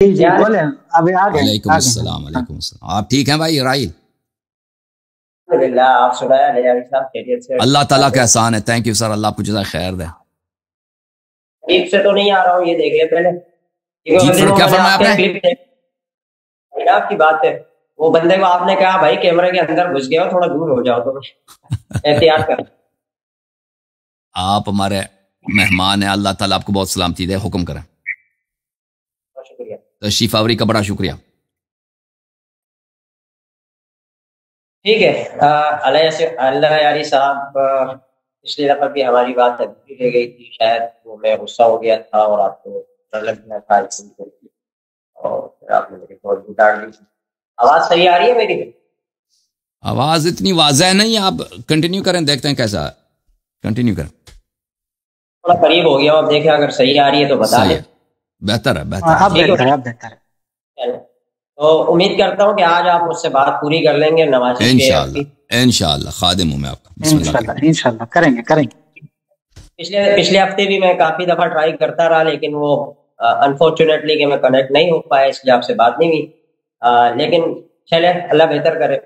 جی جی بولیں، ابھی آگے وعلیکم السلام، وعلیکم السلام. آپ ٹھیک ہیں بھائی راہیل؟ آپ سنائیں صاحب خیریت سے؟ اللہ تعالیٰ کا احسان ہے. تھینک یو سر، اللہ آپ کو جزائے خیر دے. ٹھیک سے تو نہیں آ رہا ہوں، یہ دیکھ لیں پہلے. جی سر، کیا فرمایا آپ نے؟ آپ کی بات ہے، وہ بندے کو آپ نے کہا بھائی کیمرے کے اندر گھس گیا ہو، تھوڑا دور ہو جاؤ، تو احتیاط کر. آپ ہمارے مہمان ہیں، اللہ تعالیٰ آپ کو بہت سلامتی دے. حکم کریں. شکریہ. تشریف آوری کا بڑا شکریہ. ٹھیک ہے. اللہ یاری صاحب، پچھلی دفعہ بھی ہماری بات ادھوری رہ گئی تھی، شاید وہ میں غصہ ہو گیا تھا اور آپ کو لگ گیا تھا، اور پھر آپ نے میری کال بھی کاٹ دی. آواز صحیح آ رہی ہے میری؟ آواز اتنی واضح نہیں، آپ کنٹینیو کریں، دیکھتے ہیں کیسا. کنٹینیو کریں. تھوڑا قریب ہو گیا، اب دیکھیں اگر صحیح آ رہی ہے تو بتا دیں. بہتر ہے، بہتر ہے. تو امید کرتا ہوں کہ آج آپ مجھ سے بات پوری کر لیں گے. نماز انشاءاللہ خادم ہوں میں آپ کا. انشاءاللہ کریں گے. پچھلے ہفتے بھی میں کافی دفعہ ٹرائی کرتا رہا، لیکن وہ انفارچونیٹلی کہ میں کنیکٹ نہیں ہو پایا، اس لیے آپ سے بات نہیں ہوئی. لیکن چلے، اللہ بہتر کرے.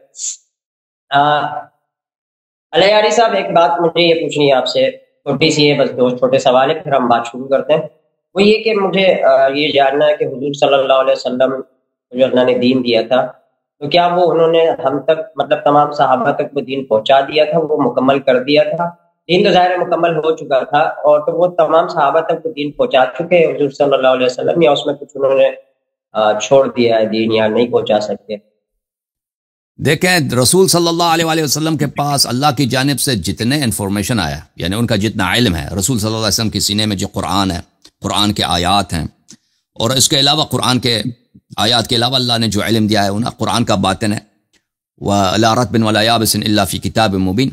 علیاری صاحب، ایک بات مجھے یہ پوچھنی ہے آپ سے، چھوٹی سی ہے، بس دو چھوٹے سوال ہے، پھر ہم بات شروع کرتے ہیں. وہ یہ کہ مجھے یہ جاننا ہے کہ حضور صلی اللہ علیہ وسلم جو اللہ نے دین دیا تھا، تو کیا وہ انہوں نے ہم تک، مطلب تمام صحابہ تک وہ دین پہنچا دیا تھا، وہ مکمل کر دیا تھا؟ دین تو ظاہر مکمل ہو چکا تھا، اور تو وہ تمام صحابہ تک وہ دین پہنچا چکے حضور صلی اللہ علیہ وسلم، یا اس میں کچھ انہوں نے چھوڑ دیا ہے دین، یا نہیں پہنچا سکتے؟ دیکھیں، رسول صلی اللہ علیہ وسلم کے پاس اللہ کی جانب سے جتنے انفارمیشن آیا، یعنی ان کا جتنا علم ہے، رسول صلی اللہ علیہ وسلم کے سینے میں جو قرآن ہے، قرآن کے آیات ہیں، اور اس کے علاوہ قرآن کے آیات کے علاوہ اللہ نے جو علم دیا ہے انہیں، قرآن کا باطن ہے. وَلَا رَطْبٍ وَلَا يَابِسٍ إِلَّا فِي كِتَابٍ مُبِينٍ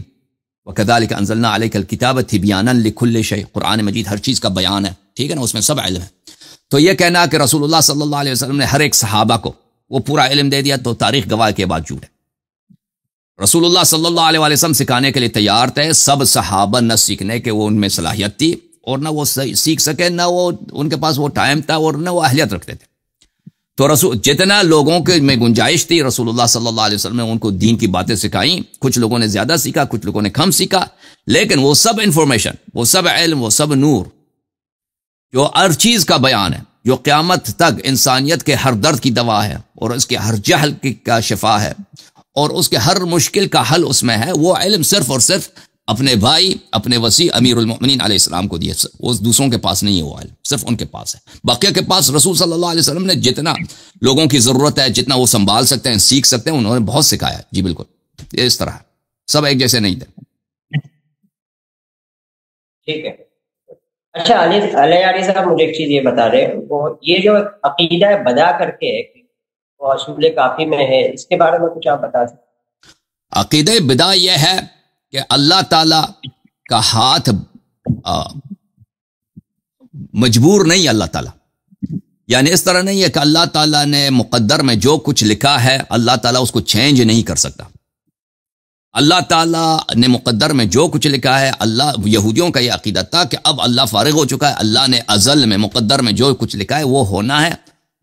وَكَذَلِكَ أَنزَلْنَا عَلَيْكَ الْكِتَابَ تِبْيَانًا لِكُلِّ شَيْءٍ. قرآن مجید ہر چیز کا بیان ہے، ٹھیک ہے نا، اس میں سب علم ہے. تو یہ کہنا کہ رسول اللہ صلی اللہ علیہ وسلم نے ہر ایک صحابہ کو وہ پورا علم دے دیا، تو تاریخ گواہ کے بعد جھوٹ ہے. رسول اللہ صلی اللہ علیہ وسلم سکھانے کے لیے تیار تھے. سب صحابہ نہ سیکھنے کے وہ ان میں صلاحیت تھی، اور نہ وہ سیکھ سکے، نہ وہ ان کے پاس وہ ٹائم تھا، اور نہ وہ اہلیت رکھتے تھے. تو رسول جتنا لوگوں کے میں گنجائش تھی، رسول اللہ صلی اللہ علیہ وسلم نے ان کو دین کی باتیں سکھائیں. کچھ لوگوں نے زیادہ سیکھا، کچھ لوگوں نے کم سیکھا، لیکن وہ سب انفارمیشن، وہ سب علم، وہ سب نور، جو ہر چیز کا بیان ہے، جو قیامت تک انسانیت کے ہر درد کی دوا ہے، اور اس کے ہر جہل کا شفا ہے، اور اس کے ہر مشکل کا حل اس میں ہے. وہ علم صرف اور صرف اپنے بھائی، اپنے وسیع امیر المؤمنین علیہ السلام کو دیا. وہ دوسروں کے پاس نہیں ہے، وہ علم صرف ان کے پاس ہے. باقیہ کے پاس رسول صلی اللہ علیہ وسلم نے جتنا لوگوں کی ضرورت ہے، جتنا وہ سنبھال سکتے ہیں، سیکھ سکتے ہیں، انہوں نے بہت سکھایا. جی بالکل، یہ اس طرح ہے، سب ایک جیسے نہیں تھے. ٹھیک ہے. اچھا علی صاحب، مجھے ایک چیز یہ بتا رہے، وہ یہ جو عقیدہ بدا کر کے وہ اصول کافی میں ہے، اس کے بارے میں کچھ آپ بتا سکتے؟ عقیدہ بدا یہ ہے کہ اللہ تعالی کا ہاتھ مجبور نہیں. اللہ تعالی یعنی اس طرح نہیں ہے کہ اللہ تعالیٰ نے مقدر میں جو کچھ لکھا ہے، اللہ تعالیٰ اس کو چینج نہیں کر سکتا. اللہ تعالیٰ نے مقدر میں جو کچھ لکھا ہے، یہودیوں کا یہ عقیدہ تھا کہ اب اللہ فارغ ہو چکا ہے، اللہ نے ازل میں مقدر میں جو کچھ لکھا ہے وہ ہونا ہے،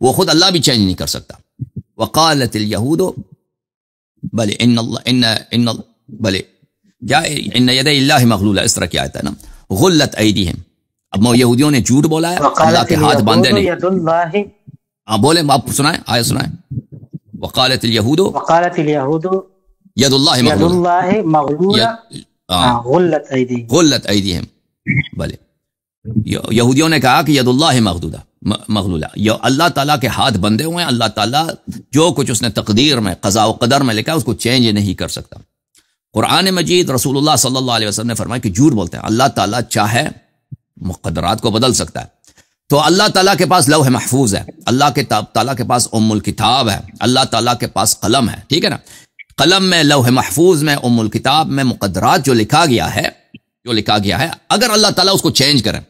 وہ خود اللہ بھی چینج نہیں کر سکتا. وقالت الیہود بل ان ید اللہ مغلولہ، اس طرح کی آیت ہے نا، غلت ایدیہم. اب یہودیوں نے جھوٹ بولا ہے، اللہ کے ہاتھ باندھے نہیں. ہاں بولیں، آپ سنائیں، آیت سنائیں. وقالت الیہود ید اللہ مغلولہ غلت ایدیہم. بلے یہودیوں نے کہا کہ ید اللہ مغلولہ، اللہ تعالیٰ کے ہاتھ بندے ہوئے ہیں، اللہ تعالیٰ جو کچھ اس نے تقدیر میں، قضاء و قدر میں لکھا اس کو چینج نہیں کر سکتا. قرآن مجید رسول اللہ صلی اللہ علیہ وسلم نے فرمایا کہ جھوٹ بولتے ہیں، اللہ تعالیٰ چاہے مقدرات کو بدل سکتا ہے. تو اللہ تعالیٰ کے پاس لوح محفوظ ہے، اللہ کے تعالیٰ کے پاس الکتاب ہے، اللہ تعالیٰ کے پاس قلم ہے، ٹھیک ہے نا. قلم میں، لوح محفوظ میں، الکتاب میں مقدرات جو لکھا گیا ہے، اگر اللہ تعالیٰ اس کو چینج کرے،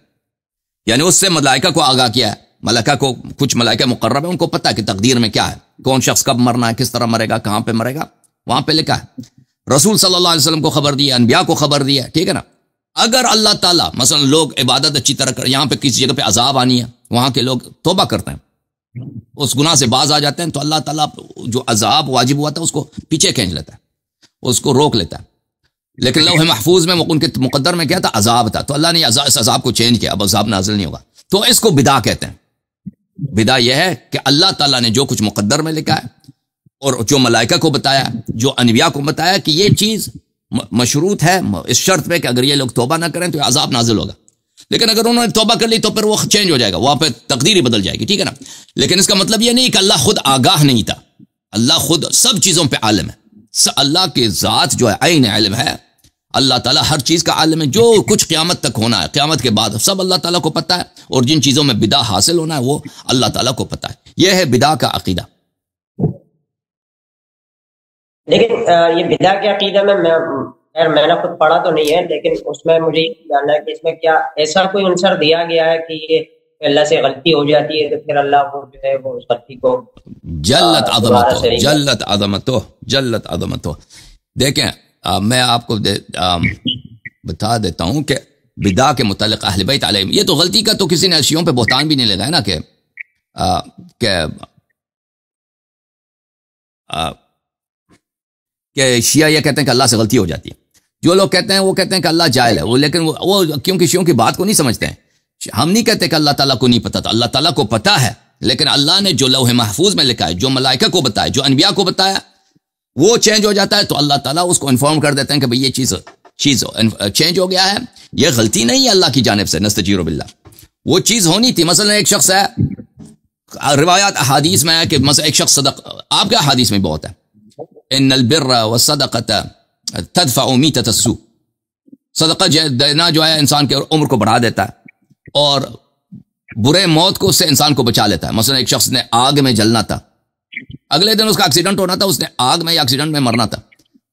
یعنی اس سے ملائکہ کو آگاہ کیا ہے، ملائکہ کو، کچھ ملائکہ مقرب ہیں، ان کو پتہ ہے کہ تقدیر میں کیا ہے، کون شخص کب مرنا ہے، کس طرح مرے گا، کہاں پہ مرے گا، وہاں پہ لکھا ہے. رسول صلی اللہ علیہ وسلم کو خبر دی ہے، انبیاء کو خبر دی ہے، ٹھیک ہے نا. اگر اللہ تعالیٰ مثلا لوگ عبادت اچھی طرح کر، یہاں پہ کسی جگہ پہ عذاب آنی ہے، وہاں کے لوگ توبہ کرتے ہیں، اس گناہ سے باز آ جاتے ہیں تو اللہ تعالیٰ جو عذاب واجب ہوا تھا اس کو پیچھے کھینچ لیتا ہے، اس کو روک لیتا ہے. لیکن لوح محفوظ میں ان کے مقدر میں کیا تھا؟ عذاب تھا. تو اللہ نے اس عذاب کو چینج کیا، اب عذاب نازل نہیں ہوگا. تو اس کو بدا کہتے ہیں. بدا یہ ہے کہ اللہ تعالیٰ نے جو کچھ مقدر میں لکھا ہے اور جو ملائکہ کو بتایا، جو انبیاء کو بتایا کہ یہ چیز مشروط ہے اس شرط پہ کہ اگر یہ لوگ توبہ نہ کریں تو یہ عذاب نازل ہوگا. لیکن اگر انہوں نے توبہ کر لی تو پھر وہ چینج ہو جائے گا، وہاں پہ تقدیر ہی بدل جائے گی. ٹھیک ہے نا؟ لیکن اس کا مطلب یہ نہیں کہ اللہ خود آگاہ نہیں تھا. اللہ خود سب چیزوں پہ عالم ہے. اللہ کی ذات جو ہے عین علم ہے. اللہ تعالیٰ ہر چیز کا عالم ہے. جو کچھ قیامت تک ہونا ہے، قیامت کے بعد سب اللہ تعالیٰ کو پتہ ہے. اور جن چیزوں میں بدع حاصل ہونا ہے وہ اللہ تعالیٰ کو پتہ ہے. یہ ہے بدع کا عقیدہ. لیکن یہ بدع کے عقیدہ میں میں نے خود پڑھا تو نہیں ہے، لیکن اس میں مجھے جاننا ہے کہ اس میں کیا ایسا کوئی عنصر دیا گیا ہے کہ یہ اللہ سے غلطی ہو جاتی ہے تو پھر اللہ کو جو ہے وہ اس غلطی کو جلت عظمتو. دیکھیں میں آپ کو بتا دیتا ہوں کہ بدع کے متعلق اہل بیت علیہم، یہ تو غلطی کا تو کسی نے شیعوں پہ بہتان بھی نہیں لگایا نا کہ شیعہ یہ کہتے ہیں کہ اللہ سے غلطی ہو جاتی ہے. جو لوگ کہتے ہیں وہ کہتے ہیں کہ اللہ جاہل ہے وہ، لیکن وہ کیونکہ شیعوں کی بات کو نہیں سمجھتے ہیں. ہم نہیں کہتے کہ اللہ تعالیٰ کو نہیں پتا تھا، اللہ تعالیٰ کو پتا ہے. لیکن اللہ نے جو لوح محفوظ میں لکھا ہے، جو ملائکہ کو بتایا، جو انبیاء کو بتایا، وہ چینج ہو جاتا ہے تو اللہ تعالیٰ اس کو انفارم کر دیتے ہیں کہ بھئی یہ چیز چینج ہو گیا ہے. یہ غلطی نہیں ہے اللہ کی جانب سے، نستجیر باللہ. وہ چیز ہونی تھی. مثلا ایک شخص ہے، روایات احادیث میں ہے کہ مثلا ایک شخص صدق، آپ کا حدیث میں بہت ہے، ان البر والصدقۃ تدفع میتۃ السوء. صدقہ دینا جو ہے انسان کے عمر کو بڑھا دیتا ہے اور برے موت کو اس سے انسان کو بچا لیتا ہے. مثلا ایک شخص نے آگ میں جلنا تھا، اگلے دن اس کا ایکسیڈنٹ ہونا تھا، اس نے آگ میں یا ایکسیڈنٹ میں مرنا تھا.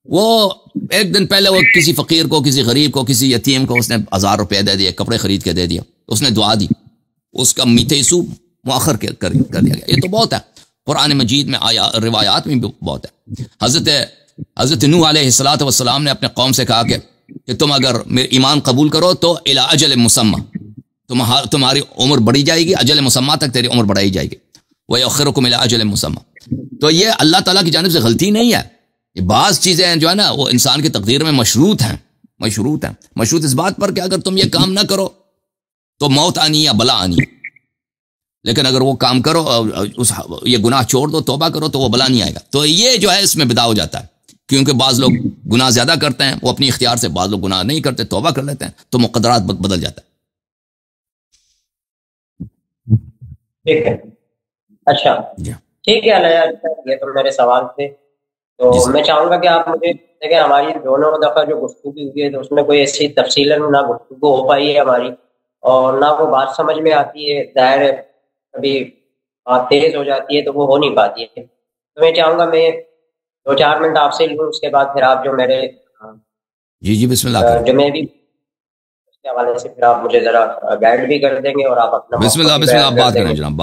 وہ ایک دن پہلے وہ کسی فقیر کو، کسی غریب کو، کسی یتیم کو اس نے 1000 روپے دے دیے، کپڑے خرید کے دے دیا، اس نے دعا دی، اس کا میتھِ سوء مؤخر کر دیا گیا. یہ تو بہت ہے، قرآن مجید میں آیا، روایات میں بھی بہت ہے. حضرت نوح علیہ السلام نے اپنے قوم سے کہا کہ تم اگر میرے ایمان قبول کرو تو الی اجل مسمى، تمہاری عمر بڑھی جائے گی، اجل مسمى تک تیری عمر بڑھائی جائے گی. وَيَؤْخِرُكُمْ إِلَىٰ أَجَلٍ مُّسَمًّى. تو یہ اللہ تعالیٰ کی جانب سے غلطی نہیں ہے. یہ بعض چیزیں ہیں جو ہے نا وہ انسان کی تقدیر میں مشروط ہیں. مشروط اس بات پر کہ اگر تم یہ کام نہ کرو تو موت آنی یا بلا آنی. لیکن اگر وہ کام کرو، یہ گناہ چھوڑ دو، توبہ کرو تو وہ بلا نہیں آئے گا. تو یہ جو ہے اس میں بدعہ ہو جاتا ہے، کیونکہ بعض لوگ گناہ زیادہ کرتے ہیں وہ اپنی اختیار سے، بعض لوگ گناہ نہیں کرتے توبہ کر لیتے ہیں تو مقدرات بدل جاتا ہے. ٹھیک ہے، اچھا ٹھیک ہے. یہ تو میرے سوال تھے. تو میں چاہوں گا کہ آپ مجھے دیکھیں، ہماری دونوں دفعہ جو گفتگو ہوئی ہے تو اس میں کوئی ایسی تفصیل نہ گفتگو ہو پائی ہے ہماری، اور نہ وہ بات سمجھ میں آتی ہے. ظاہر ہے کبھی بات تیز ہو جاتی ہے تو وہ ہو نہیں پاتی ہے. تو میں چاہوں گا میں 2-4 منٹ آپ سے لوں، اس کے بعد پھر آپ جو میرے جی بسم اللہ جو میں بھی اس کے حوالے سے پھر آپ مجھے ذرا گائیڈ بھی کر دیں گے اور آپ اپنا بسم اللہ آپ بات کریں جناب.